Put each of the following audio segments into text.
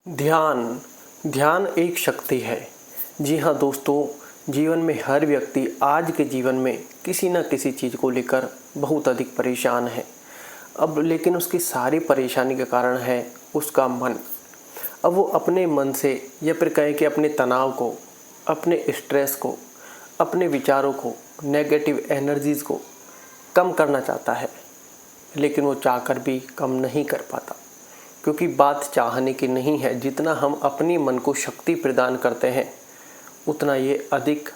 ध्यान ध्यान एक शक्ति है। जी हाँ दोस्तों, जीवन में हर व्यक्ति आज के जीवन में किसी न किसी चीज़ को लेकर बहुत अधिक परेशान है। अब लेकिन उसकी सारी परेशानी का कारण है उसका मन। अब वो अपने मन से या फिर कहें कि अपने तनाव को, अपने स्ट्रेस को, अपने विचारों को, नेगेटिव एनर्जीज़ को कम करना चाहता है, लेकिन वो चाहकर भी कम नहीं कर पाता। क्योंकि बात चाहने की नहीं है, जितना हम अपनी मन को शक्ति प्रदान करते हैं उतना ये अधिक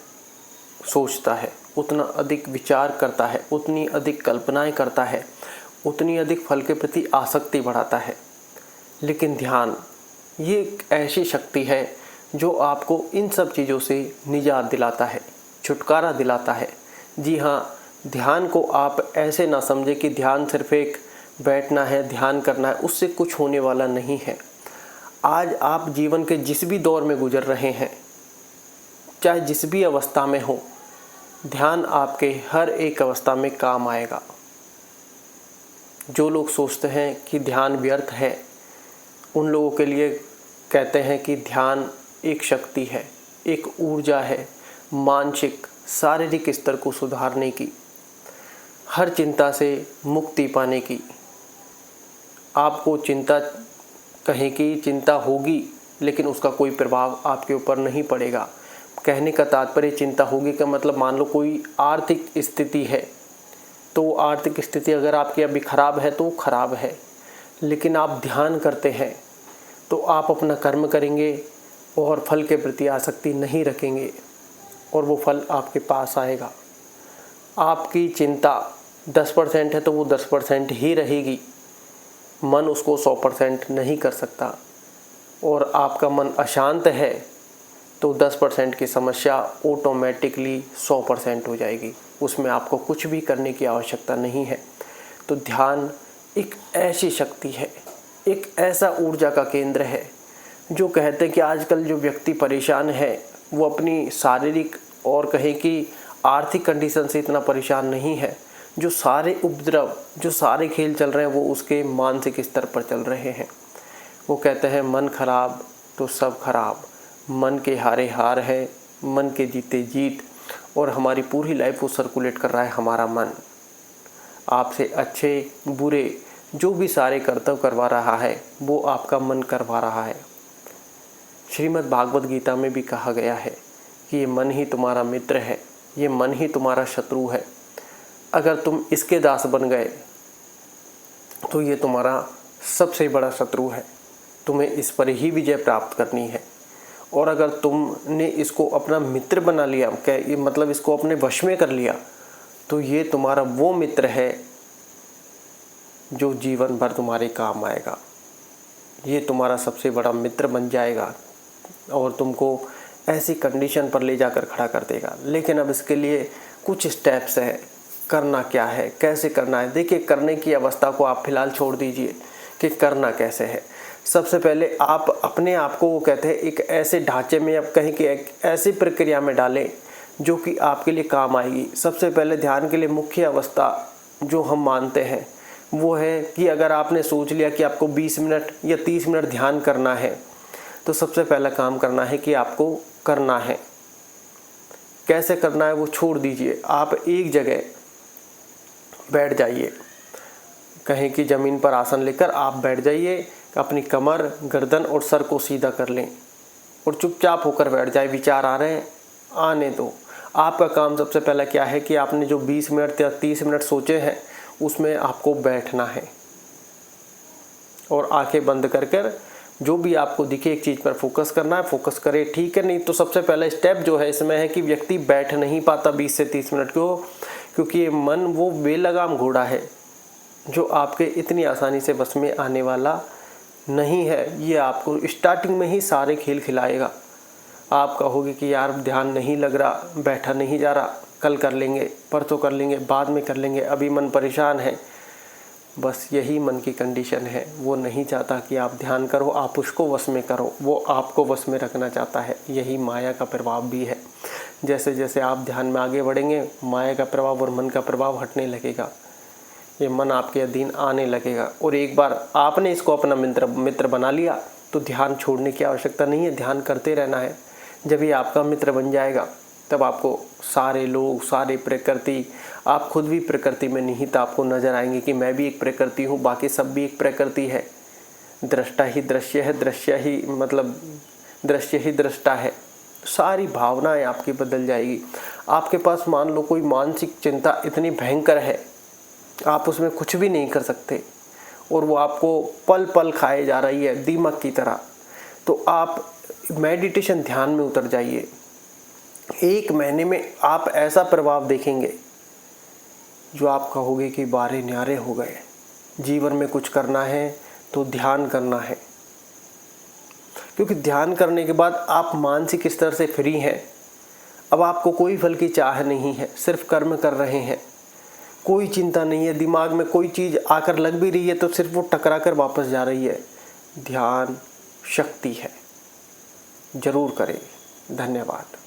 सोचता है, उतना अधिक विचार करता है, उतनी अधिक कल्पनाएं करता है, उतनी अधिक फल के प्रति आसक्ति बढ़ाता है। लेकिन ध्यान ये एक ऐसी शक्ति है जो आपको इन सब चीज़ों से निजात दिलाता है, छुटकारा दिलाता है। जी हाँ, ध्यान को आप ऐसे ना समझें कि ध्यान सिर्फ एक बैठना है, ध्यान करना है, उससे कुछ होने वाला नहीं है। आज आप जीवन के जिस भी दौर में गुजर रहे हैं, चाहे जिस भी अवस्था में हो, ध्यान आपके हर एक अवस्था में काम आएगा। जो लोग सोचते हैं कि ध्यान व्यर्थ है, उन लोगों के लिए कहते हैं कि ध्यान एक शक्ति है, एक ऊर्जा है, मानसिक शारीरिक स्तर को सुधारने की, हर चिंता से मुक्ति पाने की। आपको चिंता कहें कि चिंता होगी, लेकिन उसका कोई प्रभाव आपके ऊपर नहीं पड़ेगा। कहने का तात्पर्य चिंता होगी का मतलब, मान लो कोई आर्थिक स्थिति है, तो आर्थिक स्थिति अगर आपकी अभी ख़राब है तो ख़राब है, लेकिन आप ध्यान करते हैं तो आप अपना कर्म करेंगे और फल के प्रति आसक्ति नहीं रखेंगे और वो फल आपके पास आएगा। आपकी चिंता 10% है तो वो 10% ही रहेगी, मन उसको 100% नहीं कर सकता। और आपका मन अशांत है तो 10% की समस्या ऑटोमेटिकली 100% हो जाएगी, उसमें आपको कुछ भी करने की आवश्यकता नहीं है। तो ध्यान एक ऐसी शक्ति है, एक ऐसा ऊर्जा का केंद्र है जो कहते हैं कि आजकल जो व्यक्ति परेशान है वो अपनी शारीरिक और कहें कि आर्थिक कंडीशन से इतना परेशान नहीं है। जो सारे उपद्रव, जो सारे खेल चल रहे हैं वो उसके मानसिक स्तर पर चल रहे हैं। वो कहते हैं मन खराब तो सब खराब, मन के हारे हार है, मन के जीते जीत, और हमारी पूरी लाइफ को सर्कुलेट कर रहा है हमारा मन। आपसे अच्छे बुरे जो भी सारे कर्तव्य करवा रहा है वो आपका मन करवा रहा है। श्रीमद् भागवत गीता में भी कहा गया है कि ये मन ही तुम्हारा मित्र है, ये मन ही तुम्हारा शत्रु है। अगर तुम इसके दास बन गए तो ये तुम्हारा सबसे बड़ा शत्रु है, तुम्हें इस पर ही विजय प्राप्त करनी है। और अगर तुमने इसको अपना मित्र बना लिया, क्या मतलब इसको अपने वश में कर लिया, तो ये तुम्हारा वो मित्र है जो जीवन भर तुम्हारे काम आएगा। ये तुम्हारा सबसे बड़ा मित्र बन जाएगा और तुमको ऐसी कंडीशन पर ले जाकर खड़ा कर देगा। लेकिन अब इसके लिए कुछ स्टेप्स है, करना क्या है, कैसे करना है। देखिए, करने की अवस्था को आप फिलहाल छोड़ दीजिए कि करना कैसे है। सबसे पहले आप अपने आप को, वो कहते हैं, एक ऐसे ढांचे में, आप कहें कि एक ऐसी प्रक्रिया में डालें जो कि आपके लिए काम आएगी। सबसे पहले ध्यान के लिए मुख्य अवस्था जो हम मानते हैं वो है कि अगर आपने सोच लिया कि आपको 20 मिनट या 30 मिनट ध्यान करना है, तो सबसे पहला काम करना है कि आपको करना है। कैसे करना है वो छोड़ दीजिए। आप एक जगह बैठ जाइए, कहें कि ज़मीन पर आसन लेकर आप बैठ जाइए, अपनी कमर, गर्दन और सर को सीधा कर लें और चुपचाप होकर बैठ जाए। विचार आ रहे हैं, आने दो। आपका काम सबसे पहला क्या है कि आपने जो 20 मिनट या 30 मिनट सोचे हैं उसमें आपको बैठना है और आंखें बंद कर कर जो भी आपको दिखे एक चीज़ पर फोकस करना है। फोकस करें, ठीक है। नहीं तो सबसे पहला स्टेप जो है इसमें है कि व्यक्ति बैठ नहीं पाता 20 से 30 मिनट को, क्योंकि ये मन वो बेलगाम घोड़ा है जो आपके इतनी आसानी से बस में आने वाला नहीं है। ये आपको स्टार्टिंग में ही सारे खेल खिलाएगा। आप कहोगे कि यार ध्यान नहीं लग रहा, बैठा नहीं जा रहा, कल कर लेंगे, परसों कर लेंगे, बाद में कर लेंगे, अभी मन परेशान है। बस यही मन की कंडीशन है। वो नहीं चाहता कि आप ध्यान करो, आप उसको वश में करो, वो आपको वश में रखना चाहता है। यही माया का प्रभाव भी है। जैसे जैसे आप ध्यान में आगे बढ़ेंगे, माया का प्रभाव और मन का प्रभाव हटने लगेगा। ये मन आपके अधीन आने लगेगा। और एक बार आपने इसको अपना मित्र बना लिया तो ध्यान छोड़ने की आवश्यकता नहीं है, ध्यान करते रहना है। जब ये आपका मित्र बन जाएगा तब आपको सारे लोग, सारी प्रकृति, आप खुद भी प्रकृति में निहित आपको नजर आएंगे कि मैं भी एक प्रकृति हूँ, बाकी सब भी एक प्रकृति है। दृष्टा ही दृश्य है, दृश्य ही दृष्टा है। सारी भावनाएं आपकी बदल जाएगी। आपके पास मान लो कोई मानसिक चिंता इतनी भयंकर है, आप उसमें कुछ भी नहीं कर सकते और वो आपको पल पल खाए जा रही है दीमक की तरह, तो आप मेडिटेशन ध्यान में उतर जाइए। 1 महीने में आप ऐसा प्रभाव देखेंगे जो आप कहोगे कि बारे न्यारे हो गए। जीवन में कुछ करना है तो ध्यान करना है, क्योंकि ध्यान करने के बाद आप मानसिक स्तर से फ्री हैं। अब आपको कोई फल की चाह नहीं है, सिर्फ कर्म कर रहे हैं, कोई चिंता नहीं है। दिमाग में कोई चीज़ आकर लग भी रही है तो सिर्फ वो टकरा कर वापस जा रही है। ध्यान शक्ति है, जरूर करें। धन्यवाद।